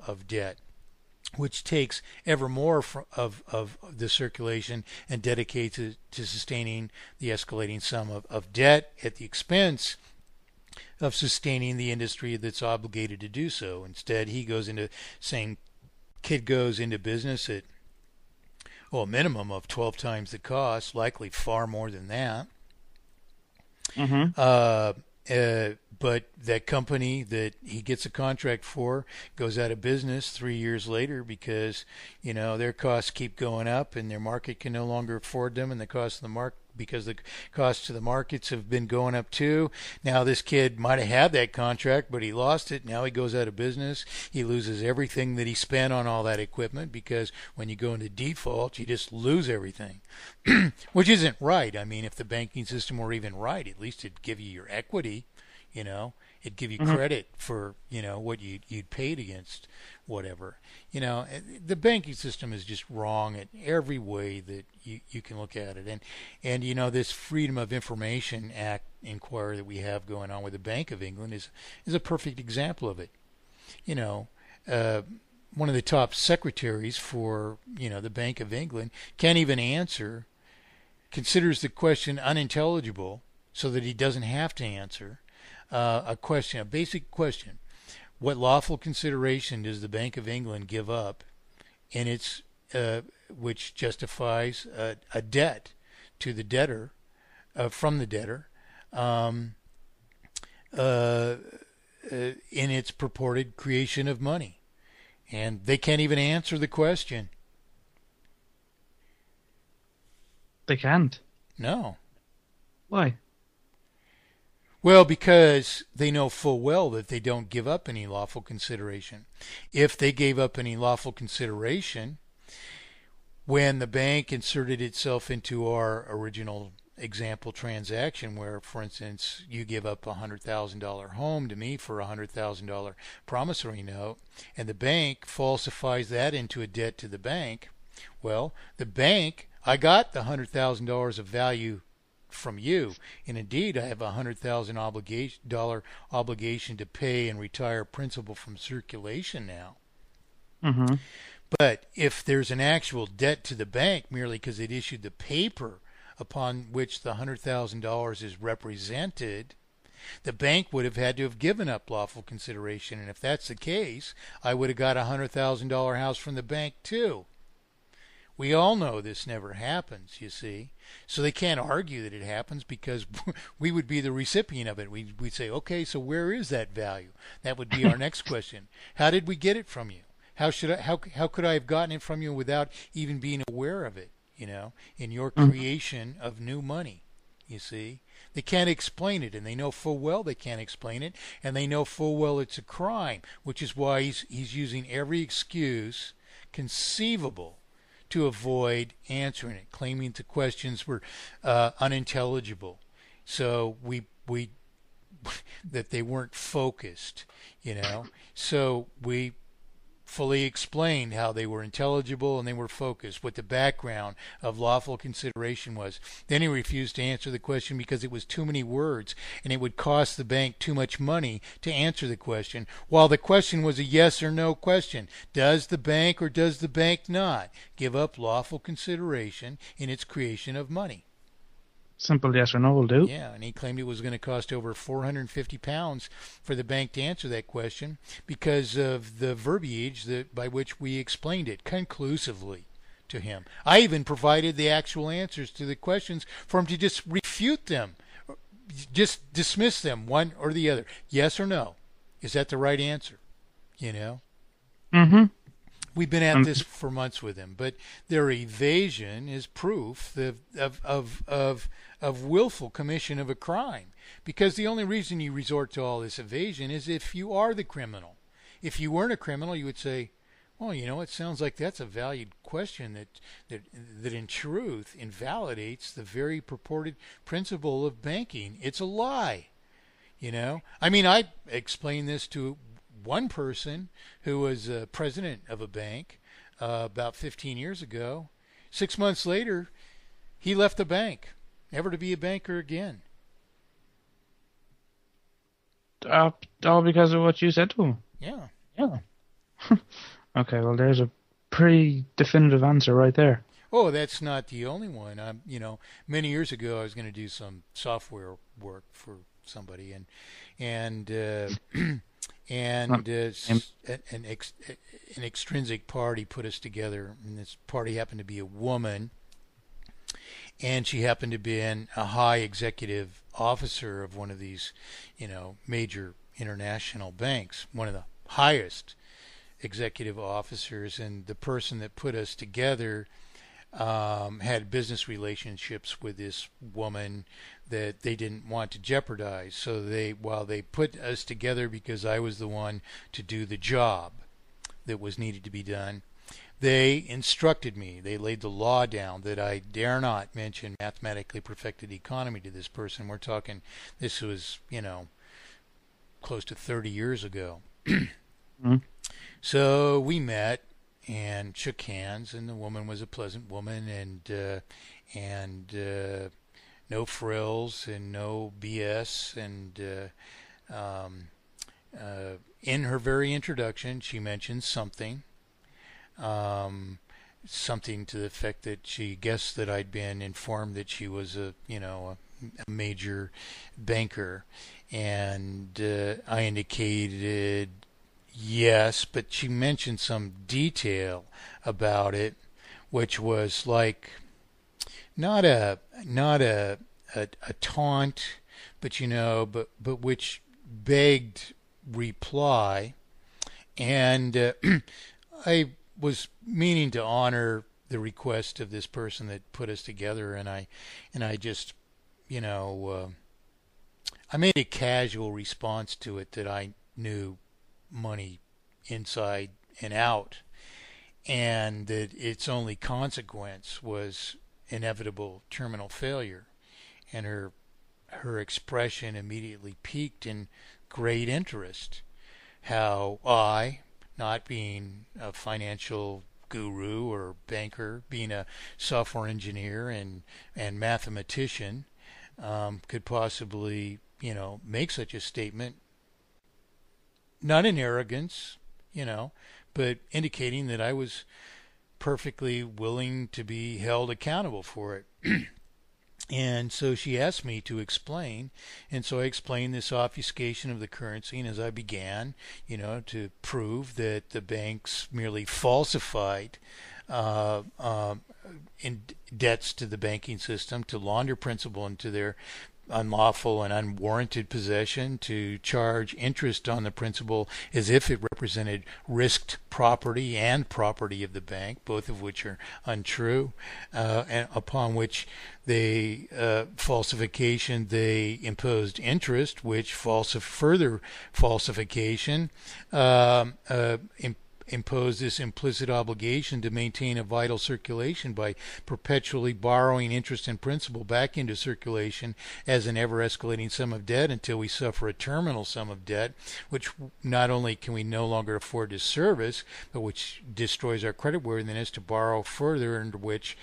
of debt, which takes ever more of the circulation and dedicates it to sustaining the escalating sum of debt at the expense of sustaining the industry that's obligated to do so. Instead, he goes into saying kid goes into business at a minimum of 12 times the cost, likely far more than that. But that company that he gets a contract for goes out of business 3 years later because, their costs keep going up and their market can no longer afford them, and the cost of the market, because the costs to the markets have been going up too. Now this kid might have had that contract, but he lost it. Now he goes out of business. He loses everything that he spent on all that equipment, because when you go into default, you just lose everything, which isn't right. I mean, if the banking system were even right, at least it'd give you your equity. It'd give you credit for, what you'd paid against whatever. The banking system is just wrong in every way that you can look at it. And this Freedom of Information Act inquiry that we have going on with the Bank of England is a perfect example of it. One of the top secretaries for, the Bank of England can't even answer, considers the question unintelligible so that he doesn't have to answer a basic question. What lawful consideration does the Bank of England give up in its, which justifies a debt to the debtor, from the debtor, in its purported creation of money? And they can't even answer the question. They can't? No. Why? Well, because they know full well that they don't give up any lawful consideration. If they gave up any lawful consideration, when the bank inserted itself into our original example transaction where, for instance, you give up a $100,000 home to me for a $100,000 promissory note, and the bank falsifies that into a debt to the bank, well, the bank, I got the $100,000 of value from you, and indeed I have a $100,000 obligation to pay and retire principal from circulation now. But if there's an actual debt to the bank merely because it issued the paper upon which the $100,000 is represented, the bank would have had to have given up lawful consideration, and if that's the case, I would have got a $100,000 house from the bank too. We all know this never happens, you see. So they can't argue that it happens because we would be the recipient of it. We'd say, okay, so where is that value? That would be our next question. How did we get it from you? How could I have gotten it from you without even being aware of it, in your creation of new money, you see? They can't explain it, and they know full well they can't explain it, and they know full well it's a crime, which is why he's using every excuse conceivable to avoid answering it, claiming the questions were unintelligible. So that they weren't focused, So we fully explained how they were intelligible and they were focused, what the background of lawful consideration was. Then he refused to answer the question because it was too many words and it would cost the bank too much money to answer the question, while the question was a yes or no question. Does the bank or does the bank not give up lawful consideration in its creation of money? Simple yes or no will do. Yeah, and he claimed it was going to cost over £450 for the bank to answer that question because of the verbiage by which we explained it conclusively to him. I even provided the actual answers to the questions for him to just refute them, just dismiss them, one or the other. Yes or no? Is that the right answer? We've been at this for months with him, but their evasion is proof of willful commission of a crime. Because the only reason you resort to all this evasion is if you are the criminal. If you weren't a criminal, you would say, well, it sounds like that's a valid question that in truth invalidates the very purported principle of banking. It's a lie. I mean, I explained this to one person who was president of a bank about 15 years ago. 6 months later, he left the bank, never to be a banker again. All because of what you said to him. Yeah. Okay, well, there's a pretty definitive answer right there. Oh, that's not the only one. Many years ago, I was going to do some software work for somebody, and Not him. an extrinsic party put us together, and this party happened to be a woman, and she happened to be a high executive officer of one of these, major international banks, one of the highest executive officers, and the person that put us together had business relationships with this woman that they didn't want to jeopardize. So while they put us together because I was the one to do the job that was needed to be done, they instructed me, they laid the law down that I dare not mention mathematically perfected economy to this person. We're talking, this was, close to 30 years ago. Mhm. So we met and shook hands, and the woman was a pleasant woman, and no frills and no BS. And in her very introduction, she mentioned um, something to the effect that she guessed that I'd been informed that she was a major banker, and I indicated yes, but she mentioned some detail about it, which was like not a taunt, but but which begged reply, and I was meaning to honor the request of this person that put us together, and I just you know I made a casual response to it that I knew money inside and out, and that its only consequence was inevitable terminal failure. And her expression immediately piqued in great interest. How I, not being a financial guru or banker, being a software engineer and mathematician, could possibly make such a statement, not in arrogance, but indicating that I was perfectly willing to be held accountable for it. And so she asked me to explain, and so I explained this obfuscation of the currency, and as I began, to prove that the banks merely falsified uh, um, in debts to the banking system, to launder principal into their unlawful and unwarranted possession, to charge interest on the principal as if it represented risked property and property of the bank, both of which are untrue, and upon which falsification, they imposed interest, which further falsification impose this implicit obligation to maintain a vital circulation by perpetually borrowing interest and principal back into circulation as an ever escalating sum of debt until we suffer a terminal sum of debt, which not only can we no longer afford to service, but which destroys our creditworthiness to borrow further, in which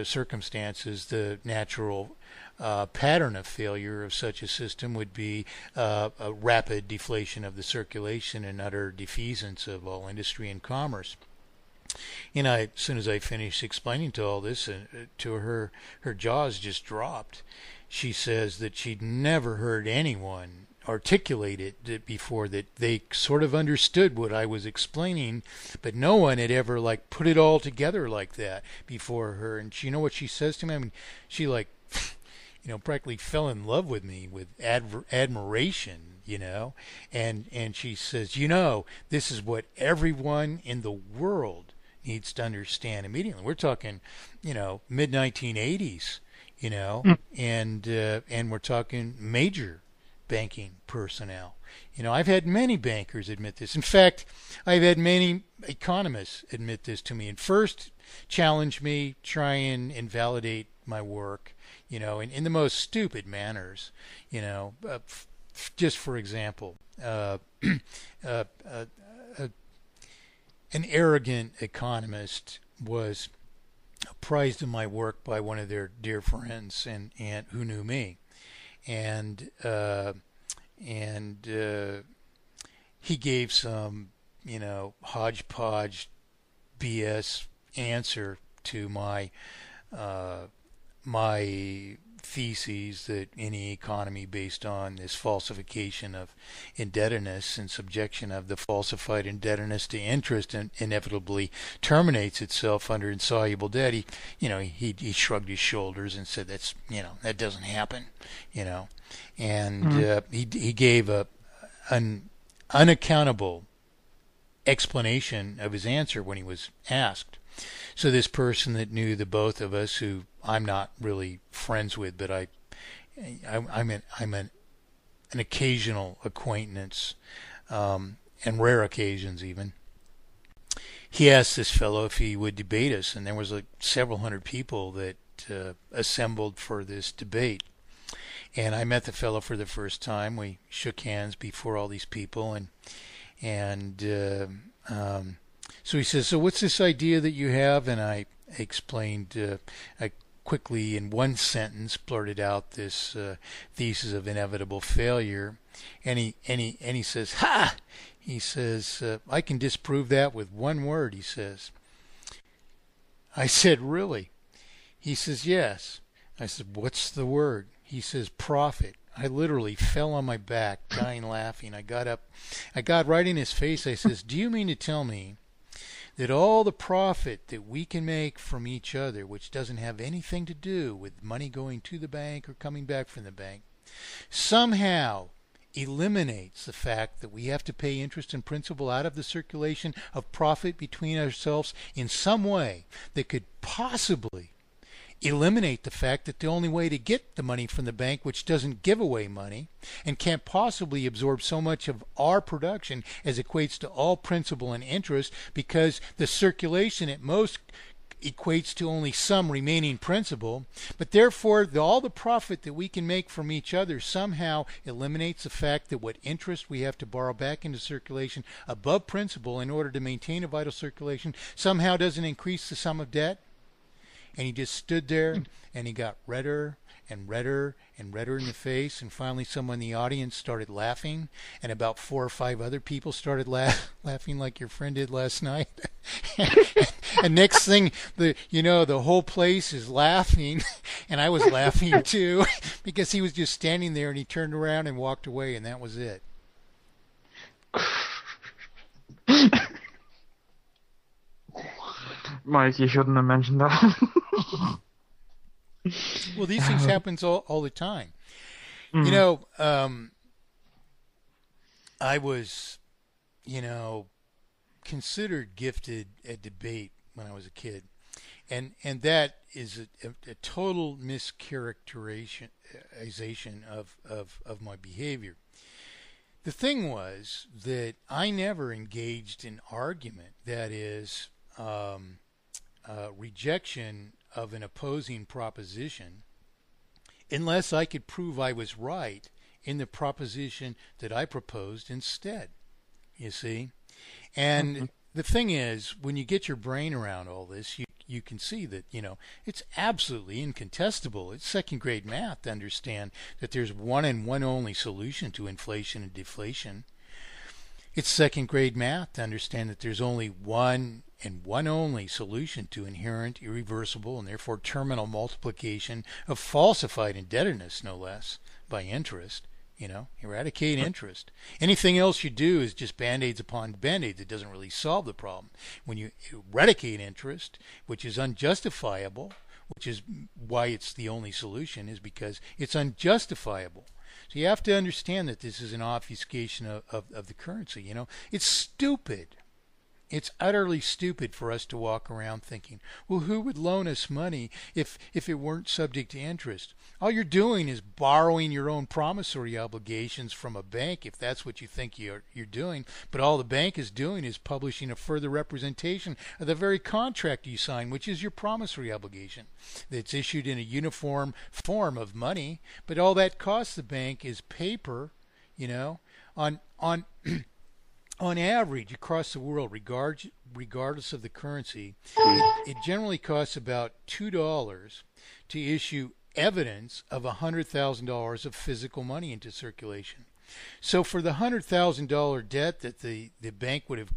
circumstances, the natural pattern of failure of such a system would be a rapid deflation of the circulation and utter defeasance of all industry and commerce. And as soon as I finished explaining to all this, to her, her jaws just dropped. She says that she'd never heard anyone articulate it before, that they sort of understood what I was explaining, but no one had ever put it all together like that before her. And you know what she says to me? I mean, she practically fell in love with me with admiration, and she says, this is what everyone in the world needs to understand immediately. We're talking, mid 1980s, Mm. and we're talking major banking personnel. I've had many bankers admit this. In fact, I've had many economists admit this to me, and first challenge me, try and invalidate my work, in the most stupid manners, just for example, uh, an arrogant economist was apprised of my work by one of their dear friends and who knew me, and he gave some hodgepodge BS answer to uh, my theses that any economy based on this falsification of indebtedness and subjection of the falsified indebtedness to interest inevitably terminates itself under insoluble debt. He shrugged his shoulders and said that doesn't happen, and he gave an unaccountable explanation of his answer when he was asked. So this person that knew the both of us, who I'm not really friends with, but I'm an occasional acquaintance, and rare occasions even. He asked this fellow if he would debate us, and there was like several hundred people that assembled for this debate. And I met the fellow for the first time. We shook hands before all these people, and so he says, "So what's this idea that you have?" And I explained. I quickly, in one sentence, blurted out this thesis of inevitable failure, and he says, "Ha!" He says, "I can disprove that with one word." He says. I said, "Really?" He says, "Yes." I said, "What's the word?" He says, "Profit." I literally fell on my back, dying laughing. I got up. I got right in his face. I says, "Do you mean to tell me that all the profit that we can make from each other, which doesn't have anything to do with money going to the bank or coming back from the bank, somehow eliminates the fact that we have to pay interest and principal out of the circulation of profit between ourselves in some way that could possibly eliminate the fact that the only way to get the money from the bank, which doesn't give away money and can't possibly absorb so much of our production as equates to all principal and interest, because the circulation at most equates to only some remaining principal, but therefore all the profit that we can make from each other somehow eliminates the fact that what interest we have to borrow back into circulation above principal in order to maintain a vital circulation somehow doesn't increase the sum of debt." And he just stood there, and he got redder and redder and redder in the face, and finally someone in the audience started laughing, and about 4 or 5 other people started laughing like your friend did last night. And next thing, the whole place is laughing, and I was laughing too, because he was just standing there, and he turned around and walked away, and that was it. Mike, you shouldn't have mentioned that. Well, these things happen all the time. I was, considered gifted at debate when I was a kid, and that is a total mischaracterization of my behavior. The thing was that I never engaged in argument, that is, rejection of an opposing proposition, unless I could prove I was right in the proposition that I proposed instead. You see? And the thing is, when you get your brain around all this, you can see that, it's absolutely incontestable. It's second grade math to understand that there's one and one only solution to inflation and deflation. It's second grade math to understand that there's only one and one only solution to inherent, irreversible, and therefore terminal multiplication of falsified indebtedness, no less, by interest. Eradicate interest. Anything else you do is just band-aids upon band-aids. It doesn't really solve the problem. When you eradicate interest, which is unjustifiable, which is why it's the only solution, is because it's unjustifiable. So you have to understand that this is an obfuscation of the currency. It's stupid. It's utterly stupid for us to walk around thinking, well, who would loan us money if it weren't subject to interest? All you're doing is borrowing your own promissory obligations from a bank, if that's what you think you're doing. But all the bank is doing is publishing a further representation of the very contract you signed, which is your promissory obligation. That's issued in a uniform form of money, but all that costs the bank is paper, on on average, across the world, regardless of the currency, it generally costs about $2 to issue evidence of $100,000 of physical money into circulation. So for the $100,000 debt that the bank would have